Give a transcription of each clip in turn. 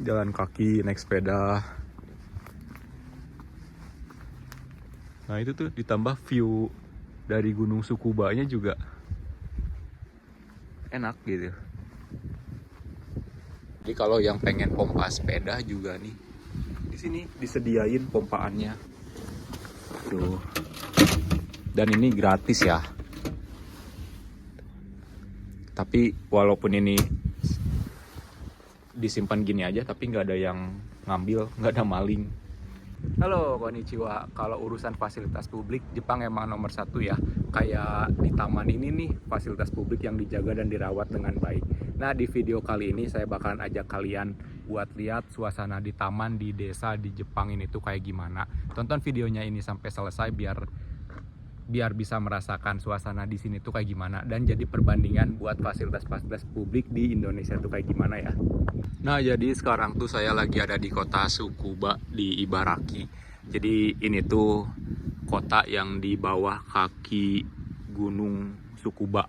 jalan kaki, naik sepeda. Nah itu tuh ditambah view dari Gunung Sukubanya juga enak gitu. Jadi kalau yang pengen pompa sepeda juga nih, di sini disediain pompaannya. Tuh. Dan ini gratis ya. Tapi walaupun ini disimpan gini aja, tapi nggak ada yang ngambil, nggak ada maling. Halo, konnichiwa. Kalau urusan fasilitas publik, Jepang emang nomor satu ya. Kayak di taman ini nih, fasilitas publik yang dijaga dan dirawat dengan baik. Nah, di video kali ini saya bakalan ajak kalian buat lihat suasana di taman di desa di Jepang ini tuh kayak gimana. Tonton videonya ini sampai selesai biar bisa merasakan suasana di sini tuh kayak gimana dan jadi perbandingan buat fasilitas-fasilitas publik di Indonesia tuh kayak gimana ya. Nah, jadi sekarang tuh saya lagi ada di kota Tsukuba di Ibaraki. Jadi ini tuh kota yang di bawah kaki Gunung Tsukuba.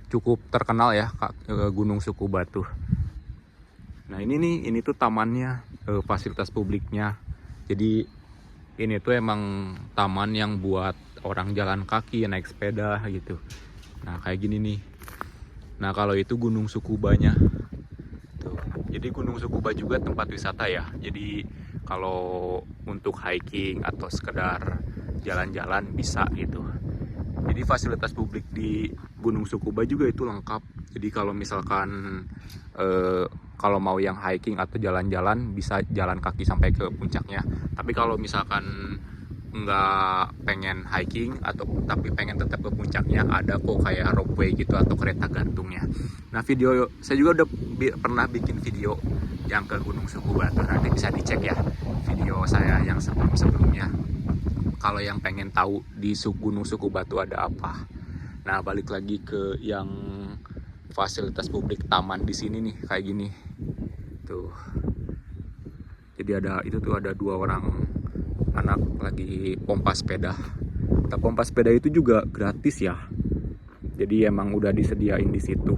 Cukup terkenal ya Gunung Tsukuba tuh. Nah, ini tuh tamannya, fasilitas publiknya. Jadi ini tuh emang taman yang buat orang jalan kaki, naik sepeda gitu. Nah, kayak gini nih. Nah, kalau itu Gunung Tsukubanya. Tuh. Jadi Gunung Tsukuba juga tempat wisata ya. Jadi kalau untuk hiking atau sekedar jalan-jalan bisa gitu. Jadi fasilitas publik di Gunung Tsukuba juga itu lengkap. Jadi kalau misalkan kalau mau yang hiking atau jalan-jalan bisa jalan kaki sampai ke puncaknya. Tapi kalau misalkan nggak pengen hiking atau tapi pengen tetap ke puncaknya, ada kok kayak rope way gitu atau kereta gantungnya. Nah, video saya juga udah pernah bikin video yang ke Gunung Tsukuba tuh, nanti bisa dicek ya video saya yang sebelumnya kalau yang pengen tahu di Gunung Tsukuba tuh ada apa. Nah, balik lagi ke yang fasilitas publik taman di sini nih kayak gini tuh. Jadi ada dua orang anak lagi pompa sepeda. Nah, pompa sepeda itu juga gratis ya. Jadi emang udah disediain di situ.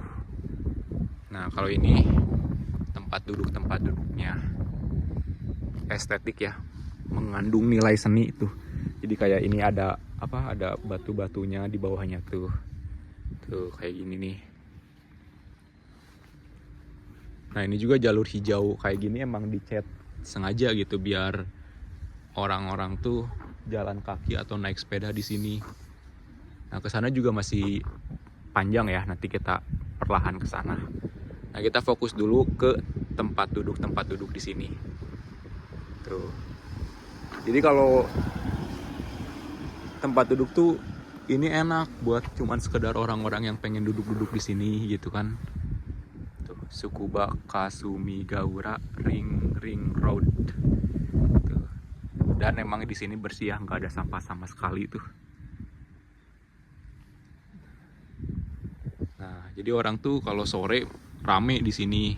Nah, kalau ini tempat duduknya estetik ya, mengandung nilai seni itu. Jadi kayak ini ada batu-batunya di bawahnya tuh. Tuh kayak gini nih. Nah, ini juga jalur hijau kayak gini emang dicat sengaja gitu biar orang-orang tuh jalan kaki atau naik sepeda di sini. Nah, ke sana juga masih panjang ya, nanti kita perlahan ke sana. Nah, kita fokus dulu ke tempat duduk di sini. Tuh. Jadi kalau tempat duduk tuh ini enak buat cuman sekedar orang-orang yang pengen duduk-duduk di sini gitu kan. Tuh, Tsukuba Kasumigaura Ring Road. Tuh. Dan emang di sini bersih ya, nggak ada sampah sama sekali tuh. Nah, jadi orang tuh kalau sore rame di sini,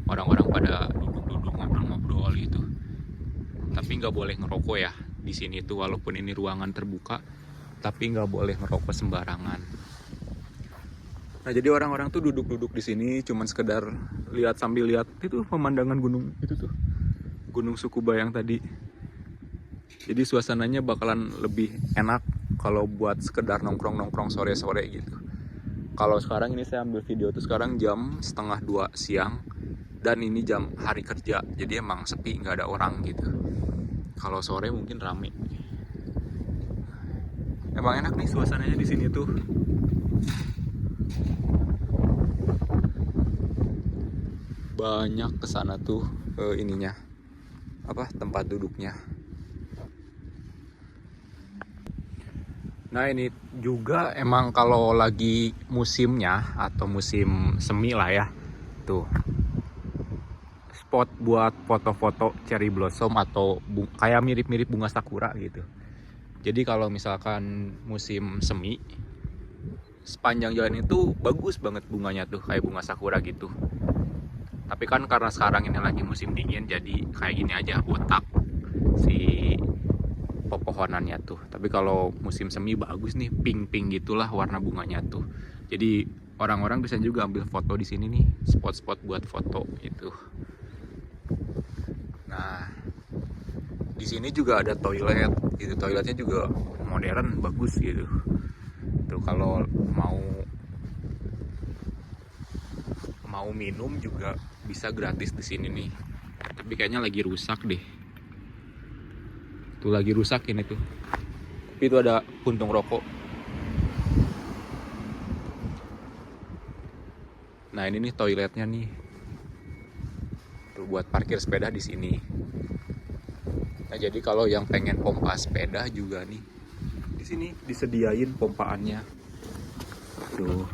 orang-orang pada duduk-duduk ngobrol-ngobrol gitu. Tapi nggak boleh ngerokok ya di sini tuh, walaupun ini ruangan terbuka, tapi nggak boleh ngerokok sembarangan. Nah, jadi orang-orang tuh duduk-duduk di sini cuman sekedar sambil lihat itu pemandangan gunung itu tuh, Gunung Tsukuba yang tadi. Jadi suasananya bakalan lebih enak kalau buat sekedar nongkrong-nongkrong sore-sore gitu. Kalau sekarang ini saya ambil video tuh sekarang jam 1:30 siang dan ini jam hari kerja, jadi emang sepi, nggak ada orang gitu. Kalau sore mungkin rame. Emang enak nih suasananya di sini tuh. Banyak kesana tuh ininya tempat duduknya. Nah, ini juga emang kalau lagi musimnya atau musim semi lah ya, tuh spot buat foto-foto cherry blossom atau kayak mirip-mirip bunga sakura gitu. Jadi kalau misalkan musim semi, sepanjang jalan itu bagus banget bunganya tuh, kayak bunga sakura gitu. Tapi kan karena sekarang ini lagi musim dingin, jadi kayak gini aja botak si pepohonannya tuh. Tapi kalau musim semi bagus nih, pink gitulah warna bunganya tuh. Jadi orang-orang bisa juga ambil foto di sini nih, spot-spot buat foto gitu. sini juga ada toilet gitu, toiletnya juga modern, bagus gitu. Tuh kalau mau minum juga bisa gratis di sini nih. Tapi kayaknya lagi rusak deh. Tuh lagi rusak ini tuh. Tapi itu ada puntung rokok. Nah ini nih toiletnya nih. Tuh buat parkir sepeda di sini. Nah jadi kalau yang pengen pompa sepeda juga nih, di sini disediain pompaannya. Tuh.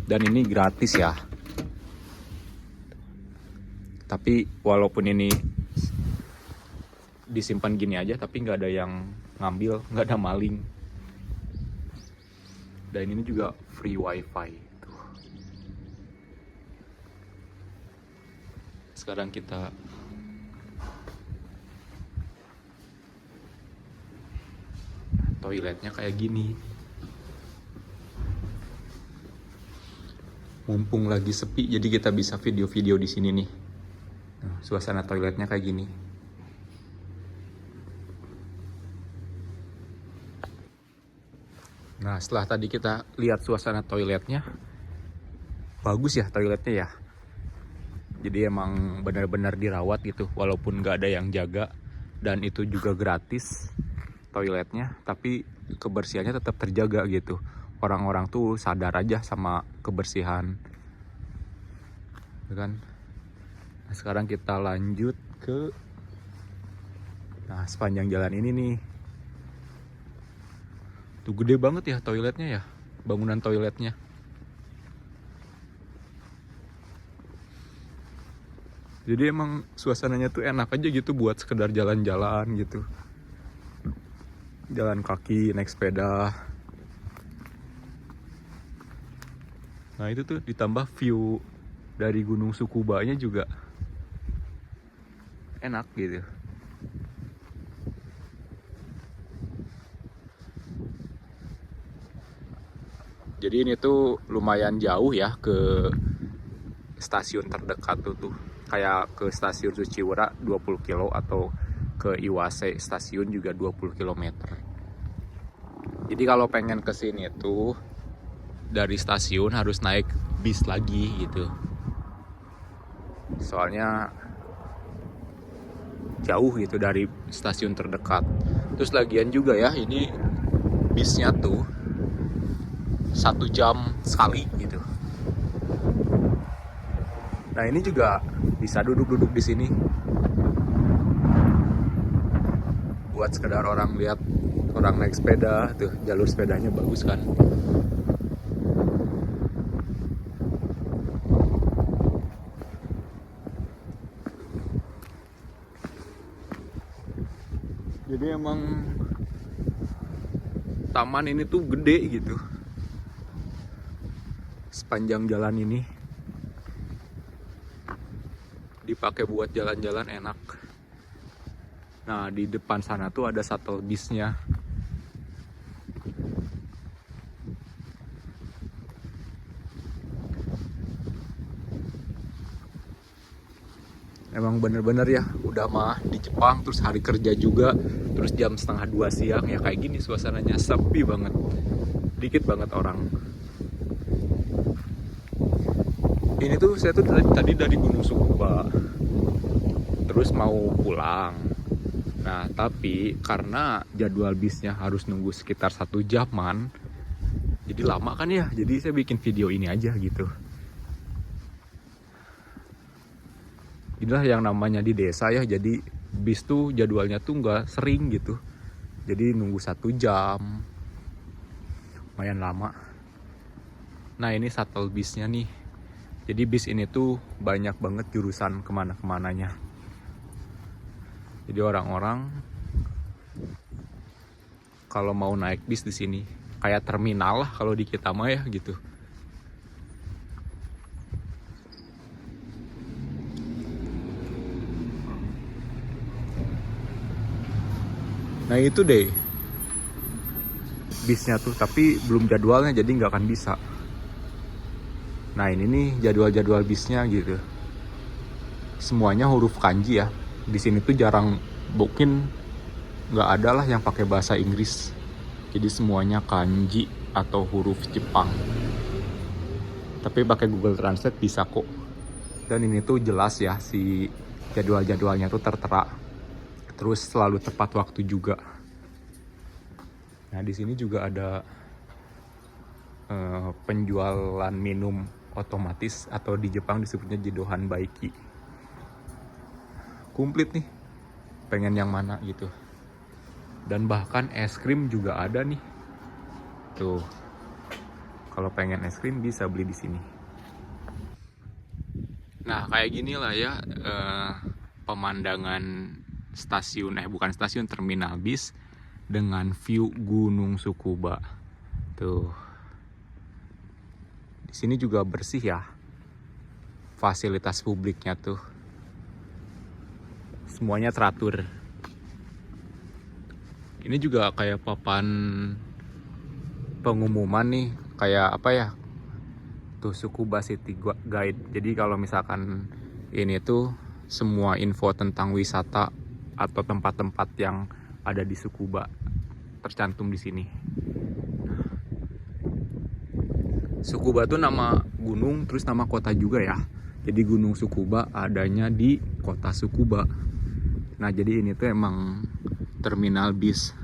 Dan ini gratis ya. Tapi walaupun ini disimpan gini aja, tapi nggak ada yang ngambil, nggak ada maling. Dan ini juga free wifi. Tuh. Sekarang kita toiletnya kayak gini. Mumpung lagi sepi, jadi kita bisa video-video di sini nih. Nah, suasana toiletnya kayak gini. Nah, setelah tadi kita lihat suasana toiletnya, bagus ya toiletnya ya. Jadi emang benar-benar dirawat gitu, walaupun nggak ada yang jaga. Dan itu juga gratis toiletnya, tapi kebersihannya tetap terjaga gitu. Orang-orang tuh sadar aja sama kebersihan, kan? Nah, sekarang kita lanjut ke sepanjang jalan ini nih. Tuh gede banget ya toiletnya ya, bangunan toiletnya. Jadi emang suasananya tuh enak aja gitu buat sekedar jalan-jalan gitu. Jalan kaki, naik sepeda. Nah itu tuh ditambah view dari Gunung Sukubanya juga enak gitu. Jadi ini tuh lumayan jauh ya ke stasiun terdekat tuh. Kayak ke stasiun Suciwera 20 kilo atau ke Iwase stasiun juga 20 km. Jadi kalau pengen ke sini tuh dari stasiun harus naik bis lagi gitu. Soalnya jauh gitu dari stasiun terdekat. Terus lagian juga ya, ini bisnya tuh 1 jam sekali gitu. Nah ini juga bisa duduk-duduk di sini buat sekedar orang lihat orang naik sepeda. Tuh jalur sepedanya bagus kan. Jadi emang taman ini tuh gede gitu. Sepanjang jalan ini dipakai buat jalan-jalan enak. Nah di depan sana tuh ada shuttle bisnya. Emang bener-bener ya, udah mah di Jepang, terus hari kerja juga, terus jam 1:30 siang ya kayak gini suasananya, sepi banget, dikit banget orang. Ini tuh saya tuh tadi dari Gunung Sukuba, terus mau pulang. Nah tapi karena jadwal bisnya harus nunggu sekitar 1 jaman, jadi lama kan ya, jadi saya bikin video ini aja gitu. Inilah yang namanya di desa ya, jadi bis tuh jadwalnya tuh nggak sering gitu. Jadi nunggu 1 jam, lumayan lama. Nah ini shuttle bisnya nih. Jadi bis ini tuh banyak banget jurusan kemana-kemananya. Jadi orang-orang kalau mau naik bis di sini kayak terminal lah kalau di kita mah ya gitu. Nah itu deh bisnya tuh, tapi belum jadwalnya jadi nggak akan bisa. Nah ini nih jadwal-jadwal bisnya gitu. Semuanya huruf kanji ya. Di sini tuh jarang mungkin nggak ada lah yang pakai bahasa Inggris, jadi semuanya kanji atau huruf Jepang. Tapi pakai Google Translate bisa kok. Dan ini tuh jelas ya, si jadwal-jadwalnya tuh tertera, terus selalu tepat waktu juga. Nah di sini juga ada penjualan minum otomatis atau di Jepang disebutnya Jidohan Baiki. Komplit nih, pengen yang mana gitu. Dan bahkan es krim juga ada nih. Tuh, kalau pengen es krim bisa beli di sini. Nah kayak gini lah ya pemandangan stasiun, bukan stasiun, terminal bis dengan view Gunung Tsukuba. Tuh, di sini juga bersih ya, fasilitas publiknya tuh semuanya teratur. Ini juga kayak papan pengumuman nih, kayak apa ya, tuh Tsukuba City Guide. Jadi kalau misalkan ini tuh semua info tentang wisata atau tempat-tempat yang ada di Tsukuba tercantum di sini. Tsukuba tuh nama gunung, terus nama kota juga ya. Jadi Gunung Tsukuba adanya di kota Tsukuba. Nah jadi ini tuh emang terminal bis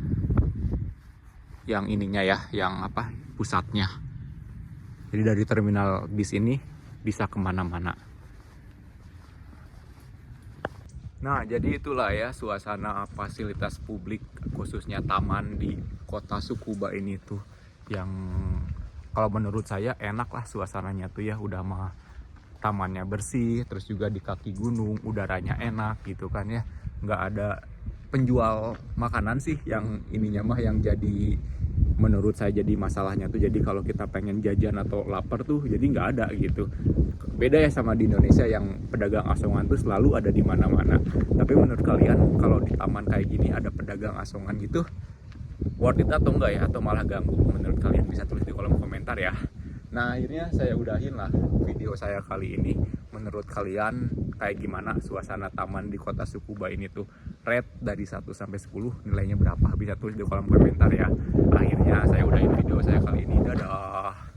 yang ininya ya, yang apa, pusatnya. Jadi dari terminal bis ini bisa kemana-mana. Nah jadi itulah ya suasana fasilitas publik khususnya taman di kota Tsukuba ini tuh, yang kalau menurut saya enak lah suasananya tuh ya. Udah mah tamannya bersih, terus juga di kaki gunung, udaranya enak gitu kan ya. Nggak ada penjual makanan sih yang ininya mah, yang jadi menurut saya jadi masalahnya tuh. Jadi kalau kita pengen jajan atau lapar tuh jadi nggak ada gitu. Beda ya sama di Indonesia yang pedagang asongan tuh selalu ada di mana-mana. Tapi menurut kalian kalau di taman kayak gini ada pedagang asongan gitu, worth it atau enggak ya, atau malah ganggu? Menurut kalian bisa tulis di kolom komentar ya. Nah akhirnya saya udahin lah video saya kali ini. Menurut kalian kayak gimana suasana taman di kota Tsukuba ini tuh? Rate dari 1 sampai 10 nilainya berapa? Bisa tulis di kolom komentar ya. Akhirnya saya udahin video saya kali ini. Dadah.